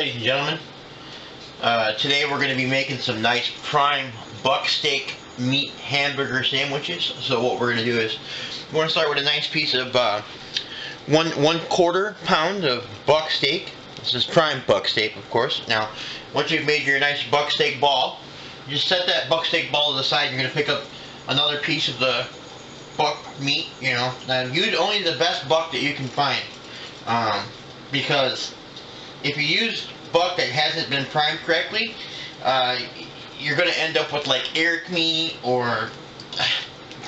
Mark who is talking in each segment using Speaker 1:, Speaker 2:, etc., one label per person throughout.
Speaker 1: Ladies and gentlemen, today we're going to be making some nice prime buck steak meat hamburger sandwiches. So what we're going to do is we're going to start with a nice piece of 1/4 pound of buck steak. This is prime buck steak, of course. Now, once you've made your nice buck steak ball, you just set that buck steak ball to the side. You're going to pick up another piece of the buck meat. You know, now use only the best buck that you can find, because if you use buck that hasn't been primed correctly, you're going to end up with like Eric meat or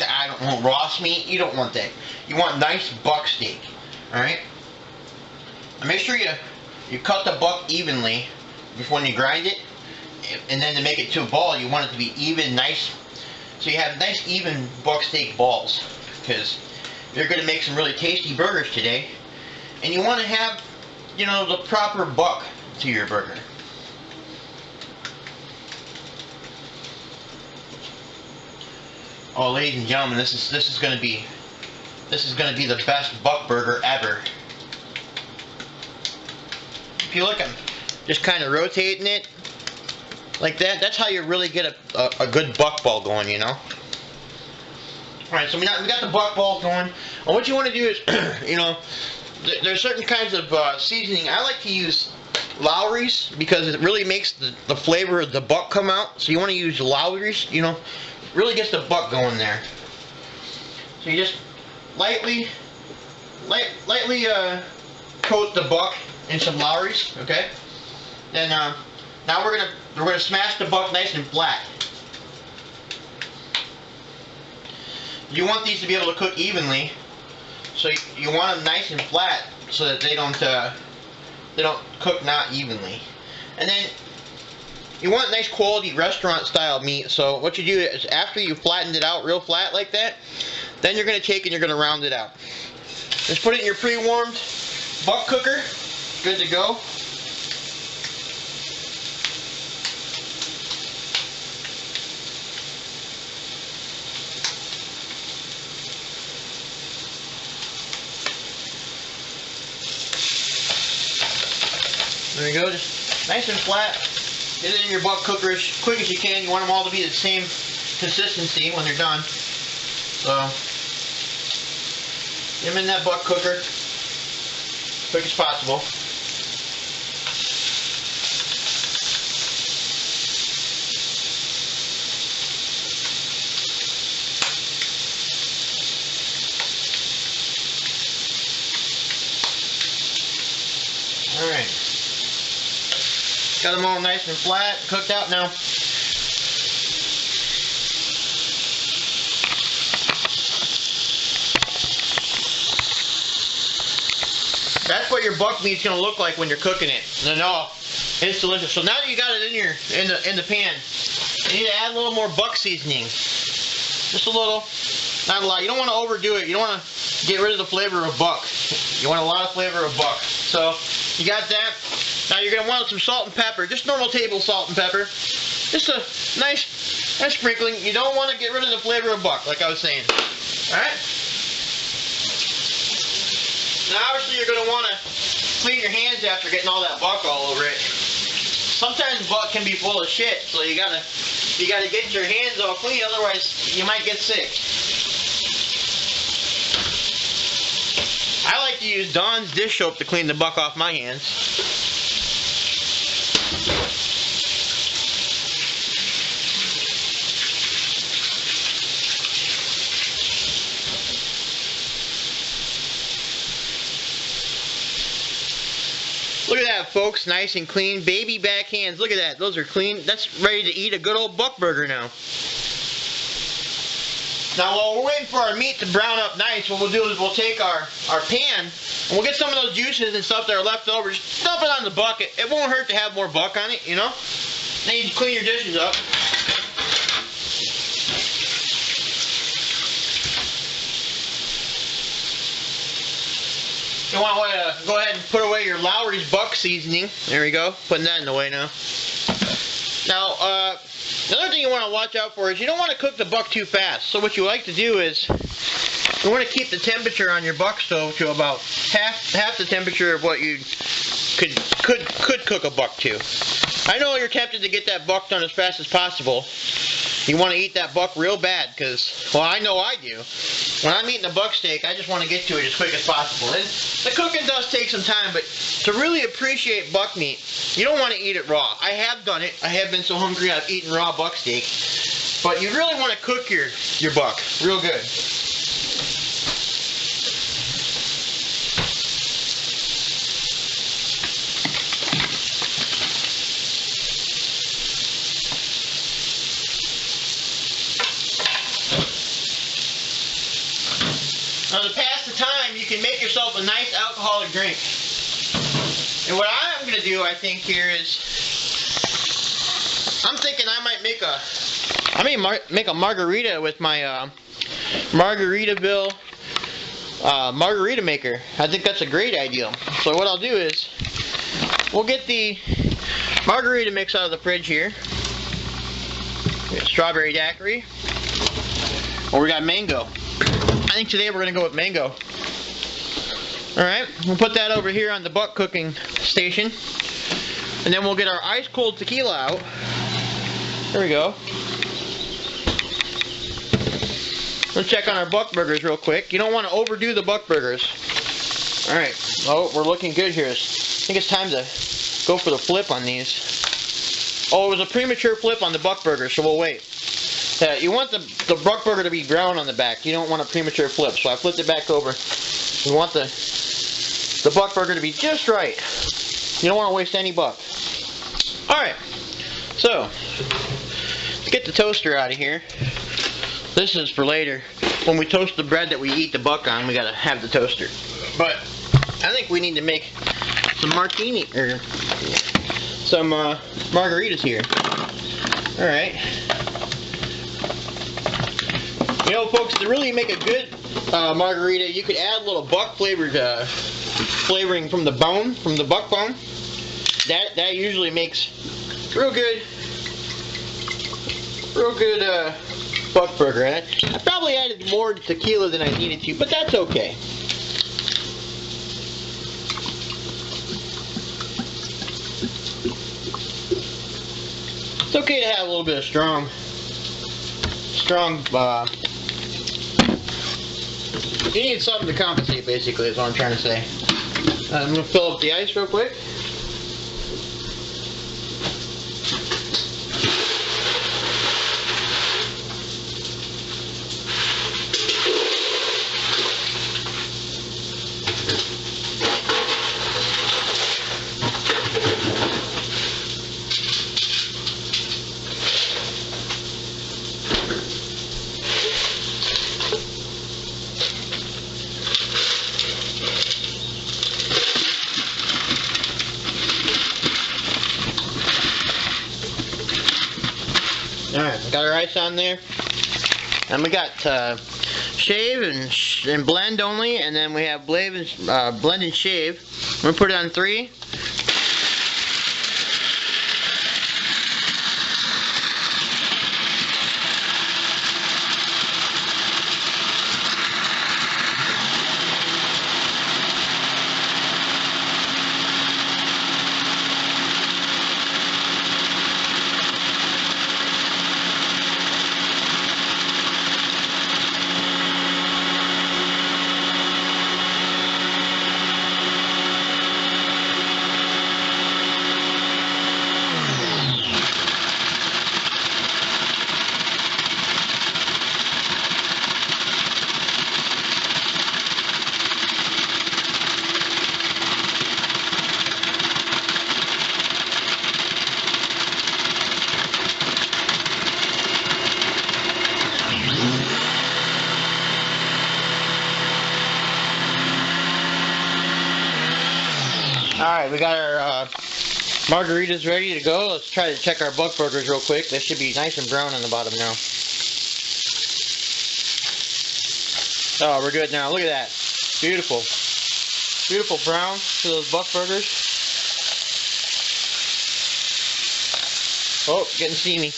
Speaker 1: I don't know, Ross meat. You don't want that. You want nice buck steak. Alright? Make sure you cut the buck evenly before you grind it, and then to make it to a ball you want it to be even, nice, so you have nice even buck steak balls, because you're going to make some really tasty burgers today, and you want to have, you know, the proper buck to your burger. Oh, ladies and gentlemen, this is going to be the best buck burger ever. If you look, I'm just kind of rotating it like that. That's how you really get a good buck ball going, you know. Alright, so we got the buck ball going. And what you want to do is, you know, there's certain kinds of seasoning. I like to use Lowry's because it really makes the flavor of the buck come out. So you want to use Lowry's, you know, really gets the buck going there. So you just lightly coat the buck in some Lowry's, okay? Then now we're gonna smash the buck nice and flat. You want these to be able to cook evenly, so you want them nice and flat so that they don't cook not evenly. And then you want nice quality restaurant style meat. So what you do is after you flattened it out real flat like that, then you're going to take and you're going to round it out. Just put it in your pre-warmed buck cooker. Good to go. There you go, just nice and flat. Get it in your buck cooker as quick as you can. You want them all to be the same consistency when they're done. So, get them in that buck cooker as quick as possible. Alright. Got them all nice and flat, cooked out now. That's what your buck meat's gonna look like when you're cooking it. And oh, it's delicious. So now that you got it in the pan, you need to add a little more buck seasoning. Just a little, not a lot. You don't want to overdo it. You don't want to get rid of the flavor of buck. You want a lot of flavor of buck. So you got that. Now you're gonna want some salt and pepper. Just normal table salt and pepper. Just a nice sprinkling. You don't want to get rid of the flavor of buck, like I was saying. All right. Now obviously you're going to want to clean your hands after getting all that buck all over it. Sometimes buck can be full of shit, so you gotta get your hands all clean, otherwise you might get sick. I like to use Dawn's dish soap to clean the buck off my hands. Look at that, folks, nice and clean. Baby back hands, look at that, those are clean. That's ready to eat a good old buck burger now. Now while we're waiting for our meat to brown up nice, what we'll do is we'll take our pan and we'll get some of those juices and stuff that are left over, just dump it on the bucket. It won't hurt to have more buck on it, you know. Then you clean your dishes up. You want to go ahead and put away your Lowry's buck seasoning. There we go. Putting that in the way now. Now, the other thing you want to watch out for is you don't want to cook the buck too fast. So what you like to do is you want to keep the temperature on your buck stove to about half the temperature of what you'd could cook a buck too. I know you're tempted to get that buck done as fast as possible. You want to eat that buck real bad because, well, I know I do. When I'm eating a buck steak, I just want to get to it as quick as possible. And the cooking does take some time, but to really appreciate buck meat, you don't want to eat it raw. I have done it. I have been so hungry I've eaten raw buck steak. But you really want to cook your buck real good. Now to pass the time, you can make yourself a nice alcoholic drink. And what I'm going to do, I think, here is, I'm thinking I might make a margarita with my Margaritaville margarita maker. I think that's a great idea. So what I'll do is, we'll get the margarita mix out of the fridge here. We got strawberry daiquiri. Or we got mango. I think today we're going to go with mango. Alright, we'll put that over here on the buck cooking station. And then we'll get our ice cold tequila out. There we go. Let's check on our buck burgers real quick. You don't want to overdo the buck burgers. Alright, oh, we're looking good here. I think it's time to go for the flip on these. Oh, it was a premature flip on the buck burger, so we'll wait. You want the buck burger to be brown on the back. You don't want a premature flip, so I flipped it back over. You want the buck burger to be just right. You don't want to waste any buck. Alright, so let's get the toaster out of here. This is for later. When we toast the bread that we eat the buck on, we gotta have the toaster. But I think we need to make some martini, or some margaritas here. Alright. You know, folks, to really make a good margarita, you could add a little buck flavored flavoring from the bone, from the buck bone. That usually makes real good buck burger. I probably added more tequila than I needed to, but that's okay. It's okay to have a little bit of strong. You need something to compensate, basically, is what I'm trying to say. I'm going to fill up the ice real quick. Alright, got our ice on there. And we got shave and blend only, and then we have blend and shave. I'm going to put it on 3. Alright, we got our margaritas ready to go. Let's try to check our buck burgers real quick. They should be nice and brown on the bottom now. Oh, we're good now. Look at that. Beautiful. Beautiful brown to those buck burgers. Oh, getting steamy.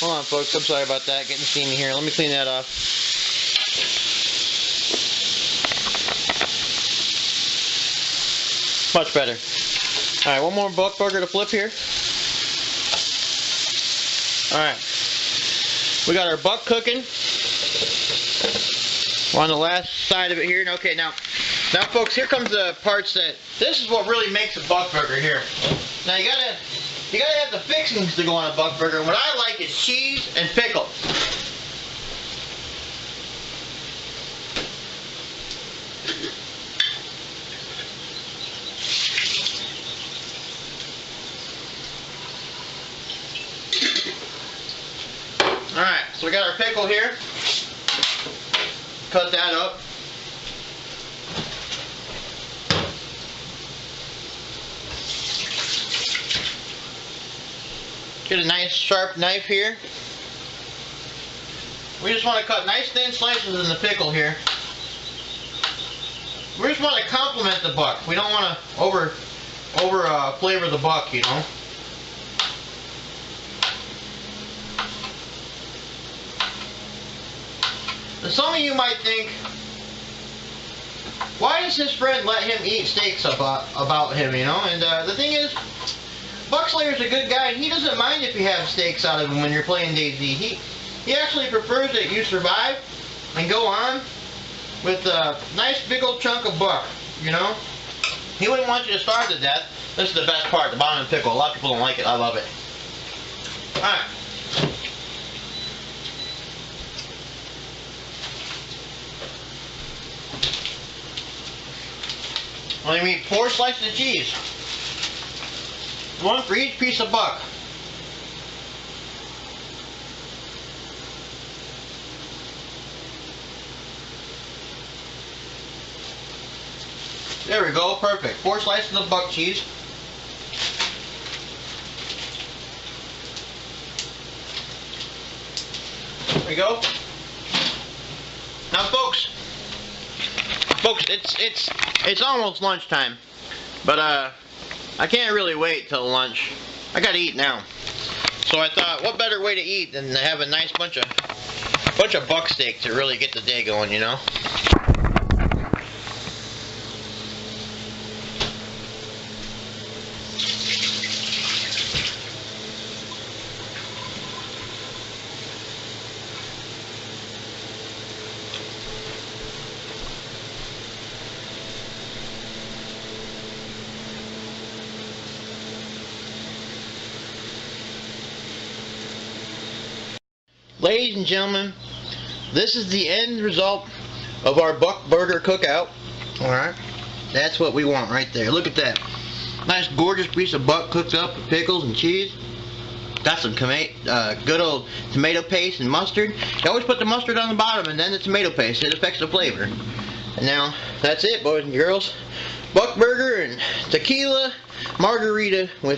Speaker 1: Hold on, folks. I'm sorry about that. Getting steamy here. Let me clean that off. Much better. Alright, one more buck burger to flip here. Alright. We got our buck cooking. We're on the last side of it here. Okay, now folks, here comes the parts that, this is what really makes a buck burger here. Now you gotta have the fixings to go on a buck burger. What I like is cheese and pickle. Alright, so we got our pickle here. Cut that up. Get a nice sharp knife here. We just want to cut nice thin slices in the pickle here. We just want to complement the buck. We don't want to over flavor the buck, you know. And some of you might think, why does his friend let him eat steaks about him, you know? And the thing is, Buckslayer's a good guy, and he doesn't mind if you have steaks out of him when you're playing DayZ. He actually prefers that you survive and go on with a nice big old chunk of buck, you know? He wouldn't want you to starve to death. This is the best part, the bottom of the pickle. A lot of people don't like it. I love it. Alright. Well, you need 4 slices of cheese. 1 for each piece of buck. There we go, perfect. 4 slices of buck cheese. There we go. Now, folks, it's almost lunchtime, but I can't really wait till lunch. I gotta eat now. So I thought, what better way to eat than to have a nice bunch of buck steak to really get the day going, you know? Ladies and gentlemen, this is the end result of our buck burger cookout. Alright, that's what we want right there. Look at that. Nice gorgeous piece of buck cooked up with pickles and cheese. Got some good old tomato paste and mustard. You always put the mustard on the bottom and then the tomato paste. It affects the flavor. And now, that's it, boys and girls. Buck burger and tequila margarita with